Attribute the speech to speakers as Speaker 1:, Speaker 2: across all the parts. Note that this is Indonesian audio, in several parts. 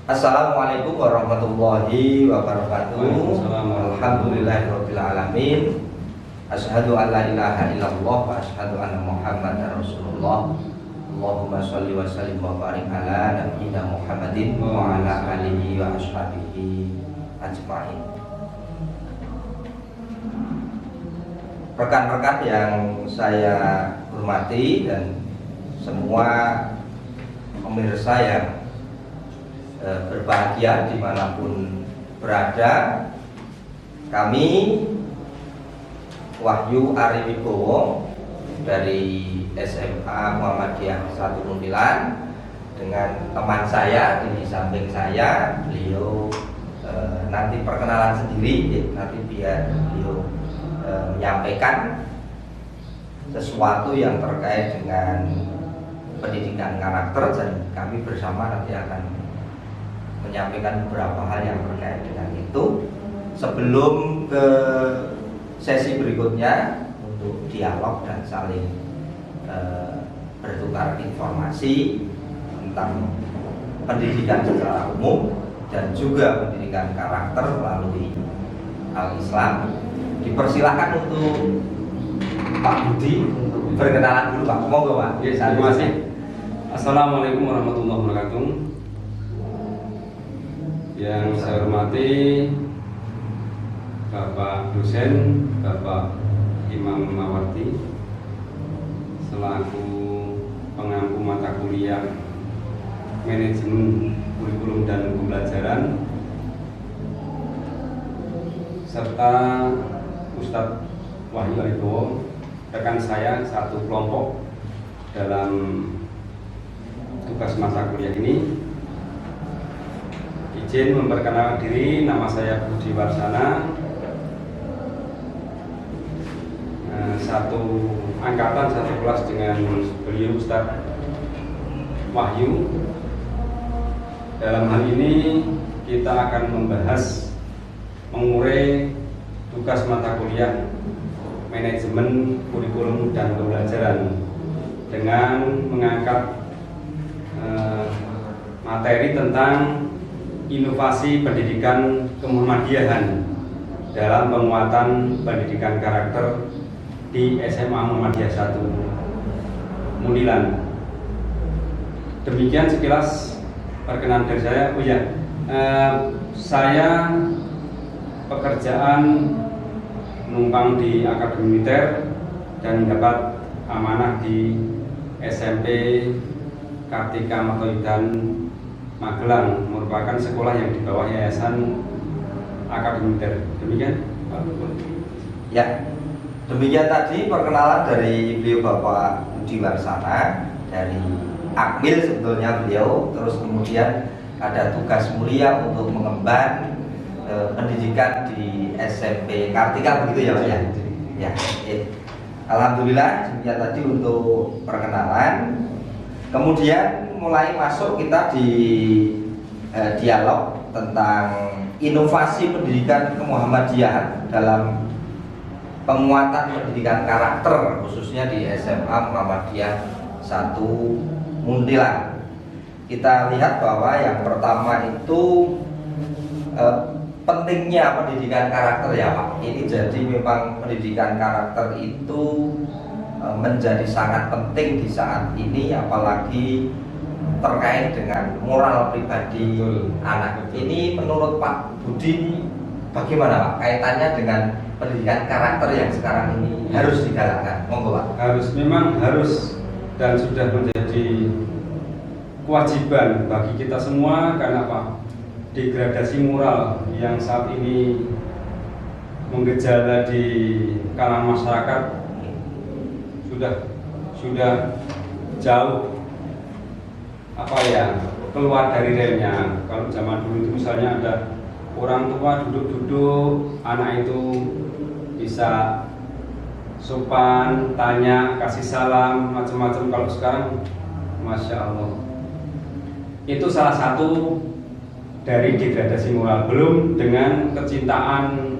Speaker 1: Assalamualaikum warahmatullahi wabarakatuh. Alhamdulillahirabbil alamin. Asyhadu an la ilaha illallah wa asyhadu anna Muhammadar Rasulullah. Allahumma shalli wa sallim wa barik ala nabiyyina Muhammadin wa ala alihi wa ashabihi ajmain. Rekan-rekan yang saya hormati dan semua pemirsa yang berbahagia dimanapun berada, kami Wahyu Ari Wibowo dari SMA Muhammadiyah 1 Muntilan dengan teman saya di samping saya, beliau nanti perkenalan sendiri, nanti biar beliau menyampaikan sesuatu yang terkait dengan pendidikan karakter, dan kami bersama nanti akan menyampaikan beberapa hal yang terkait dengan itu sebelum ke sesi berikutnya untuk dialog dan saling bertukar informasi tentang pendidikan secara umum dan juga pendidikan karakter melalui Al-Islam. Dipersilahkan untuk Pak Budi untuk berkenalan dulu, Pak. Monggo, Pak.
Speaker 2: Terima kasih. Assalamualaikum warahmatullahi wabarakatuh. Yang saya hormati Bapak dosen, Bapak Imam Mawardi selaku pengampu mata kuliah Manajemen Kurikulum dan Pembelajaran, serta Ustadz Wahyu Ari Wibowo, rekan saya satu kelompok dalam tugas mata kuliah ini. Izin memperkenalkan diri, nama saya Budi Warsana, satu angkatan, satu kelas dengan beliau Ustadz Wahyu. Dalam hal ini kita akan membahas mengurai tugas mata kuliah Manajemen Kurikulum dan Pembelajaran dengan mengangkat materi tentang inovasi pendidikan kemuhammadiyahan dalam penguatan pendidikan karakter di SMA Muhammadiyah 1 Muntilan. Demikian sekilas perkenalan dari saya. Saya pekerjaan menumpang di Akademi Militer dan mendapat amanah di SMP Kartika Martoyudan Magelang, merupakan sekolah yang di bawah Yayasan Akademi Militer. Demikian, Pak.
Speaker 1: Ya, demikian tadi perkenalan dari beliau Bapak Budi Warsana dari Akmil sebetulnya beliau. Terus kemudian ada tugas mulia untuk mengemban pendidikan di SMP Kartika, begitu ya Pak ya? Ya, alhamdulillah demikian tadi untuk perkenalan. Kemudian mulai masuk kita di dialog tentang inovasi pendidikan kemuhammadiyahan dalam penguatan pendidikan karakter khususnya di SMA Muhammadiyah 1 Muntilan. Kita lihat bahwa yang pertama itu pentingnya pendidikan karakter ya Pak. Ini jadi memang pendidikan karakter itu menjadi sangat penting di saat ini, apalagi terkait dengan moral pribadi anak. Ini menurut Pak Budi bagaimana Pak kaitannya dengan pendidikan karakter yang sekarang ini harus digalakkan? Monggo Pak.
Speaker 2: Memang harus dan sudah menjadi kewajiban bagi kita semua, karena apa? Degradasi moral yang saat ini menggejala di kalangan masyarakat sudah jauh keluar dari relnya. Kalau zaman dulu itu misalnya ada orang tua duduk-duduk, anak itu bisa sopan, tanya, kasih salam, macam-macam. Kalau sekarang, Masya Allah, itu salah satu dari degradasi moral. Belum dengan kecintaan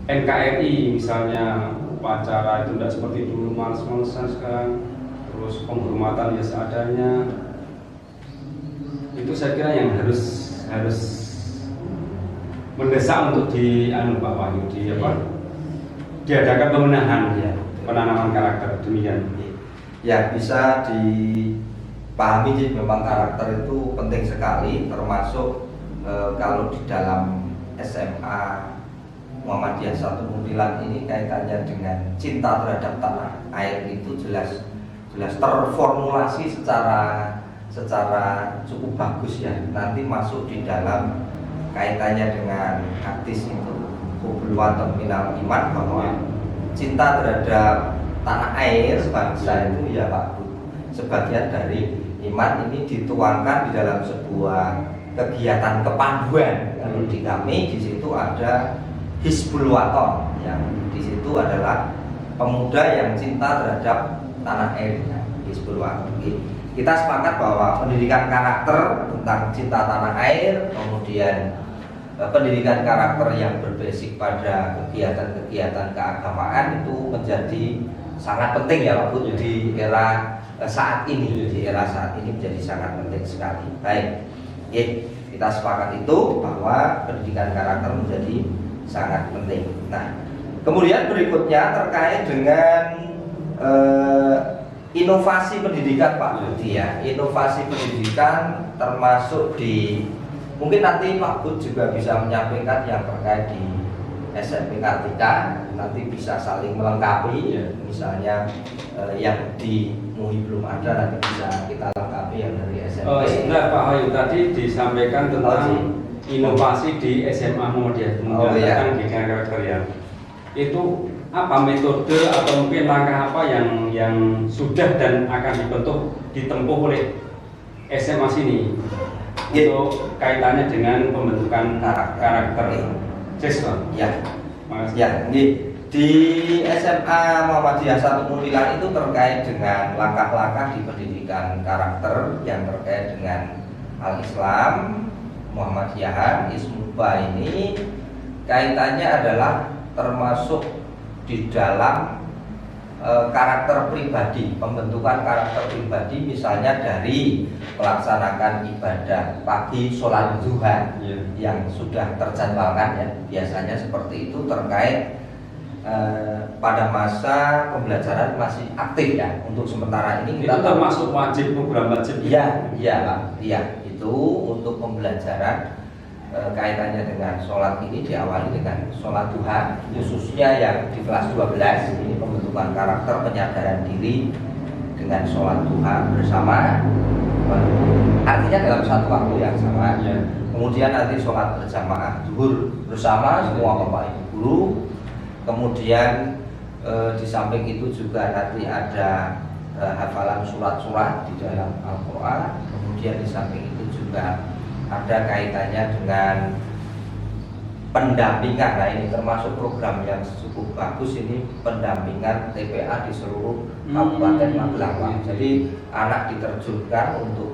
Speaker 2: NKRI misalnya, upacara itu tidak seperti dulu, males-malesan sekarang. Terus penghormatan ya seadanya. Itu saya kira yang harus harus mendesak untuk Pak Wahyu diadakan pemenahan penanaman karakter demikian.
Speaker 1: Ya, bisa dipahami sih, memang karakter itu penting sekali, termasuk kalau di dalam SMA Muhammadiyah 1 Muntilan ini kaitannya dengan cinta terhadap tanah air itu jelas terformulasi secara cukup bagus ya. Nanti masuk di dalam kaitannya dengan hadis itu hubul watan minal iman, bahwa cinta terhadap tanah air bangsa itu ya Pak Bu, sebagian dari iman. Ini dituangkan di dalam sebuah kegiatan kepanduan. Kalau di kami di situ ada Hizbul Waton, yang di situ adalah pemuda yang cinta terhadap tanah airnya, Hizbul Waton. Kita sepakat bahwa pendidikan karakter tentang cinta tanah air, kemudian pendidikan karakter yang berbasis pada kegiatan-kegiatan keagamaan itu menjadi sangat penting ya Pak Bu, di era saat ini. Di era saat ini menjadi sangat penting sekali. Baik, kita sepakat itu bahwa pendidikan karakter menjadi sangat penting. Nah, kemudian berikutnya terkait dengan inovasi pendidikan Pak Budi ya. Inovasi pendidikan termasuk di, mungkin nanti Pak Bud juga bisa menyampaikan yang terkait di SMP Kartika, nanti bisa saling melengkapi. Misalnya yang di MUI belum ada, nanti bisa kita lengkapi yang dari SMP.
Speaker 2: Sebentar Pak Wahyu, tadi disampaikan tentang inovasi di SMA Muhammadiyah tentang pendidikan karakter ya. Itu apa metode atau mungkin langkah apa yang sudah dan akan ditempuh oleh SMA sini untuk kaitannya dengan pembentukan karakter siswa?
Speaker 1: Ya, di SMA Muhammadiyah 1 Muntilan itu terkait dengan langkah-langkah di pendidikan karakter yang terkait dengan Al-Islam, Muhammadiyahan, Ismuba ini kaitannya adalah termasuk di dalam karakter pribadi, pembentukan karakter pribadi, misalnya dari melaksanakan ibadah pagi, sholat duha yang sudah terjadwalkan ya, biasanya seperti itu, terkait pada masa pembelajaran masih aktif ya. Untuk sementara ini
Speaker 2: kita termasuk wajib, program wajib.
Speaker 1: Iya, itu untuk pembelajaran kaitannya dengan sholat ini diawali dengan sholat duha, khususnya yang di kelas 12 ini pembentukan karakter, penyadaran diri dengan sholat duha bersama, artinya dalam satu waktu yang sama. Kemudian nanti sholat berjamaah zuhur bersama semua bapak ibu guru. Kemudian di samping itu juga nanti ada hafalan surat-surat di dalam Al-Quran. Kemudian di samping itu juga ada kaitannya dengan pendampingan. Nah, ini termasuk program yang cukup bagus, ini pendampingan TPA di seluruh Kabupaten Magelang. Jadi anak diterjunkan untuk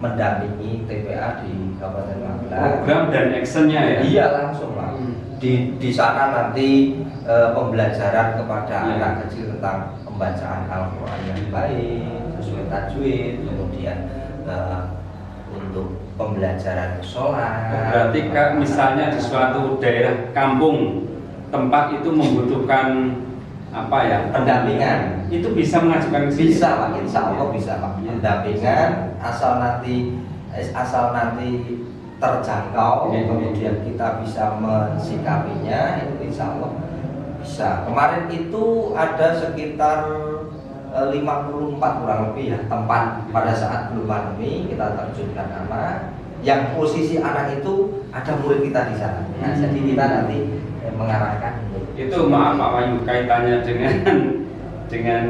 Speaker 1: mendampingi TPA di Kabupaten Magelang.
Speaker 2: Program dan actionnya ya?
Speaker 1: Iya, langsung lah. Di sana nanti pembelajaran kepada anak kecil tentang pembacaan Al-Quran yang baik, sesuai tajwid, kemudian untuk pembelajaran sholat.
Speaker 2: Berarti misalnya di suatu daerah kampung tempat itu membutuhkan apa ya,
Speaker 1: pendampingan,
Speaker 2: itu bisa mengajukan ke sini?
Speaker 1: Bisa Pak, insya Allah bisa Pak. Pendampingan asal nanti terjangkau, kemudian kita bisa mensikapinya, itu insya Allah bisa. Kemarin itu ada sekitar 54 kurang lebih ya tempat pada saat belum pandemi kita terjunkan anak, yang posisi anak itu ada murid kita di sana. Nah, jadi kita nanti mengarahkan
Speaker 2: itu. Maaf Pak Wahyu, kaitannya dengan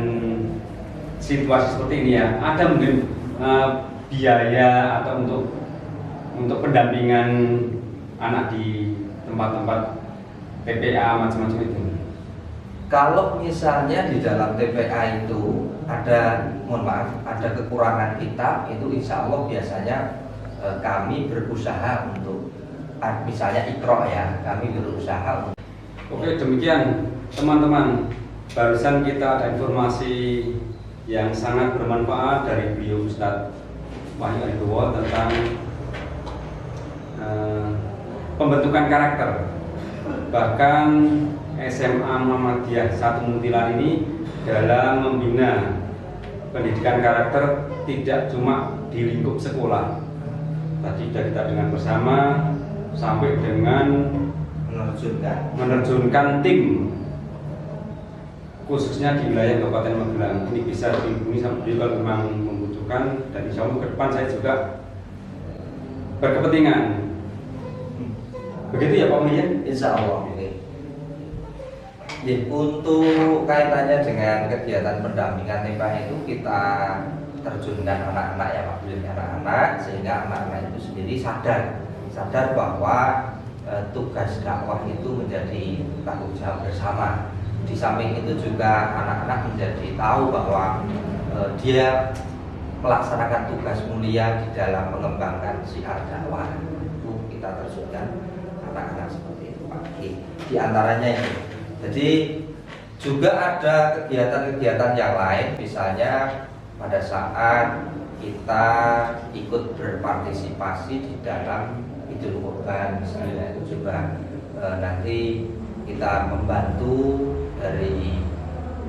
Speaker 2: situasi seperti ini ya, ada mungkin biaya atau untuk pendampingan anak di tempat-tempat TPA macam-macam itu?
Speaker 1: Kalau misalnya di dalam TPA itu ada, mohon maaf, ada kekurangan kitab, itu insya Allah biasanya kami berusaha untuk, misalnya Iqra ya, kami berusaha untuk.
Speaker 2: Oke, demikian teman-teman, barusan kita ada informasi yang sangat bermanfaat dari beliau Ustadz Wahyu Aridowo tentang pembentukan karakter. Bahkan SMA Muhammadiyah 1 Muntilan ini dalam membina pendidikan karakter tidak cuma di lingkup sekolah. Tadi sudah kita dengar bersama sampai dengan menerjunkan tim khususnya di wilayah Kabupaten Magelang. Ini bisa dihubungi sama beliau kalau memang membutuhkan, dan insya Allah ke depan saya juga berkepentingan. Begitu ya Pak Mulya?
Speaker 1: Insya Allah. Untuk kaitannya dengan kegiatan pendampingan TPA itu kita terjunkan anak-anak ya Pak Billy, anak-anak, sehingga anak-anak itu sendiri sadar bahwa tugas dakwah itu menjadi tanggung jawab bersama. Di samping itu juga anak-anak menjadi tahu bahwa dia melaksanakan tugas mulia di dalam mengembangkan syiar dakwah. Itu kita terjunkan anak-anak seperti itu Pak. Di antaranya itu. Jadi juga ada kegiatan-kegiatan yang lain, misalnya pada saat kita ikut berpartisipasi di dalam Idul Kurban, misalnya itu juga nanti kita membantu dari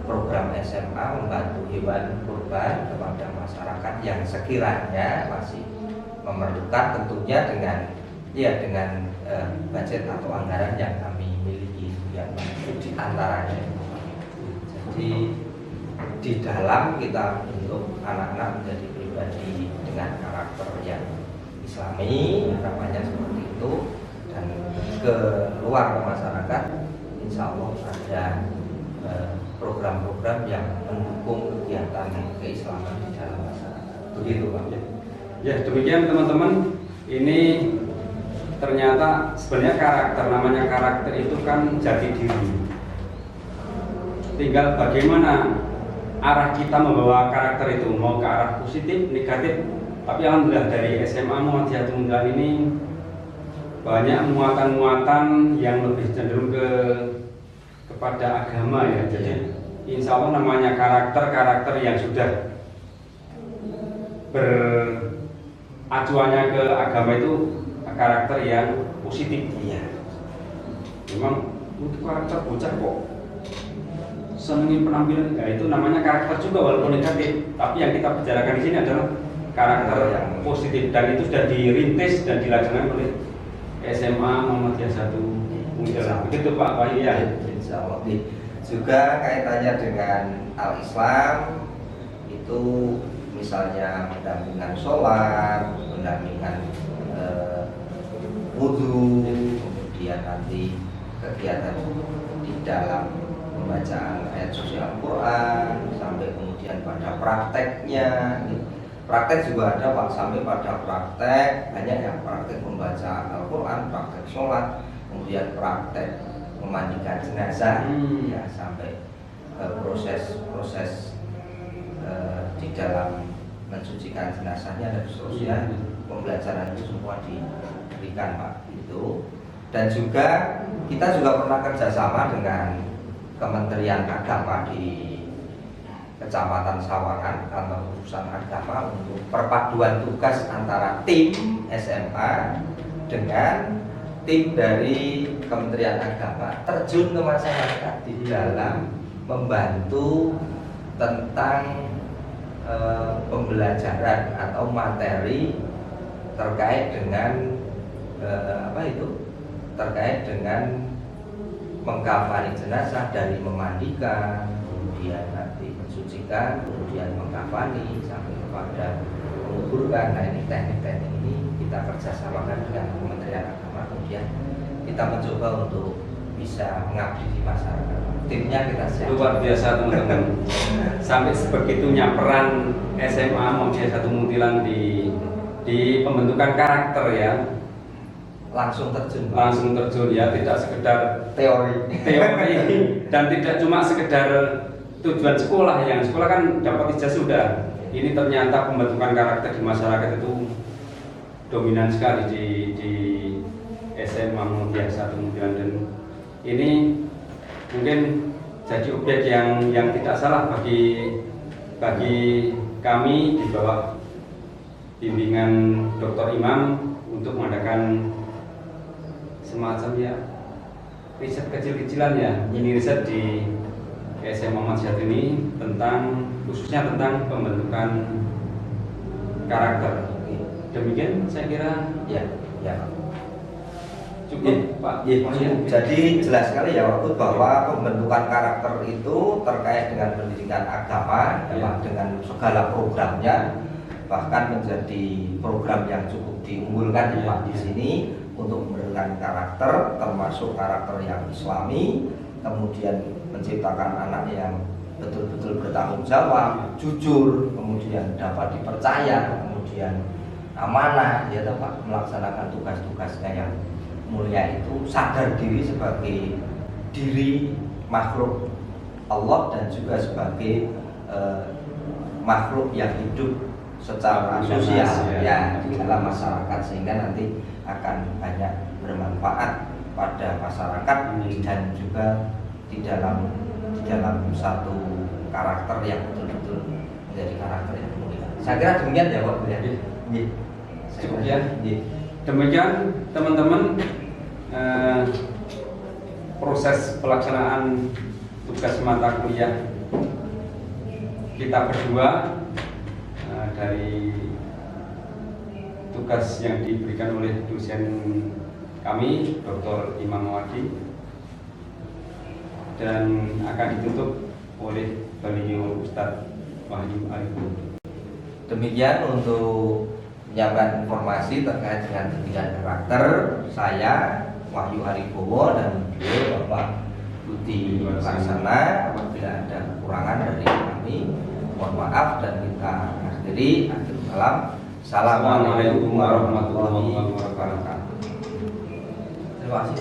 Speaker 1: program SMA membantu hewan kurban kepada masyarakat yang sekiranya masih memerlukan, tentunya dengan budget atau anggaran yang kami miliki yang di antaranya. Jadi di dalam kita bentuk anak-anak menjadi pribadi dengan karakter yang Islami, harapannya seperti itu, dan ke luar ke masyarakat insya Allah ada program-program yang mendukung kegiatan keislaman di dalam masyarakat. Begitu Pak.
Speaker 2: Ya demikian teman-teman, ini ternyata sebenarnya karakter, namanya karakter itu kan jati diri. Tinggal bagaimana arah kita membawa karakter itu, mau ke arah positif, negatif. Tapi alhamdulillah dari SMA Muhammadiyah Muntilan ini banyak muatan-muatan yang lebih cenderung kepada agama ya. Jadi insya Allah namanya karakter yang sudah beracuannya ke agama itu karakter yang positif.
Speaker 1: Iya.
Speaker 2: Memang untuk karakter bocah kok senengin penampilan, ya itu namanya karakter juga walaupun negatif. Tapi yang kita bicarakan di sini adalah karakter yang positif, dan itu sudah dirintis dan dilaksanakan oleh SMA Muhammadiyah 1 Muntilan. Begitu Pak Wahyu ya.
Speaker 1: Insya Allah. Juga kaitannya dengan Al-Islam itu misalnya pendampingan sholat, pendampingan wudhu, kemudian nanti kegiatan di dalam pembacaan ayat suci Al-Quran, sampai kemudian pada prakteknya. Praktek juga ada Pak, sampai pada praktek banyak ya, praktek membaca Al-Quran, praktek sholat, kemudian praktek memandikan jenazah, ya sampai proses di dalam mensucikan jenazahnya dan seterusnya. Pembelajaran itu semua diberikan Pak itu. Dan juga kita juga pernah kerjasama dengan Kementerian Agama di Kecamatan Sawangan, kantor urusan agama, untuk perpaduan tugas antara tim SMA dengan tim dari Kementerian Agama terjun ke masyarakat di dalam membantu tentang pembelajaran atau materi terkait dengan terkait dengan mengkafani jenazah, dari memandikan, kemudian nanti mensucikan, kemudian mengkafani sampai kepada menguburkan. Nah ini teknik-teknik ini kita kerjasamakan dengan Kementerian Agama, kemudian kita mencoba untuk bisa mengabdi di masyarakat. Timnya kita siap.
Speaker 2: Luar biasa teman-teman. Sampai sebegitunya peran SMA Muhammadiyah 1 Muntilan di pembentukan karakter ya.
Speaker 1: Langsung terjun
Speaker 2: Ya, tidak sekedar
Speaker 1: teori
Speaker 2: dan tidak cuma sekedar tujuan sekolah, yang sekolah kan dapat ijazah sudah. Ini ternyata pembentukan karakter di masyarakat itu dominan sekali di SMA Muhammadiyah 1 Muntilan, dan ini mungkin jadi objek yang tidak salah bagi kami di bawah bimbingan Dr. Imam untuk mengadakan semacam ya riset kecil-kecilan ya. Ini riset di SM Muhammad Syahid ini tentang khususnya tentang pembentukan karakter. Demikian saya kira
Speaker 1: Ya, ya.
Speaker 2: cukup Pak.
Speaker 1: Ya, cukup. Jadi jelas sekali ya Pak bahwa pembentukan karakter itu terkait dengan pendidikan agama,
Speaker 2: Ya.
Speaker 1: dengan segala programnya, bahkan menjadi program yang cukup diunggulkan ya,
Speaker 2: Ya,
Speaker 1: Pak di
Speaker 2: ya.
Speaker 1: sini untuk memberikan karakter, termasuk karakter yang Islami, kemudian menciptakan anak yang betul-betul bertanggung jawab, jujur, kemudian dapat dipercaya, kemudian amanah, ya toh, Pak, melaksanakan tugas-tugasnya yang mulia itu, sadar diri sebagai diri makhluk Allah dan juga sebagai makhluk yang hidup secara sosial ya di dalam masyarakat, sehingga nanti akan banyak bermanfaat pada masyarakat dan juga di dalam satu karakter yang betul-betul menjadi karakter yang mulia. Saya kira demikian ya Pak ya.
Speaker 2: Cukup ya. Demikian teman-teman proses pelaksanaan tugas mata kuliah kita berdua dari tugas yang diberikan oleh dosen kami Dr. Imam Wadi dan akan ditutup oleh beliau Ustadz Wahyu Arifin.
Speaker 1: Demikian untuk menyampaikan informasi terkait dengan pendidikan karakter, saya Wahyu Haribowo dan beliau Bapak Budi Laksana. Apabila ada kekurangan dari kami, mohon maaf dan kita akhiri. Akhir salam. Assalamualaikum warahmatullahi wabarakatuh. Terima kasih.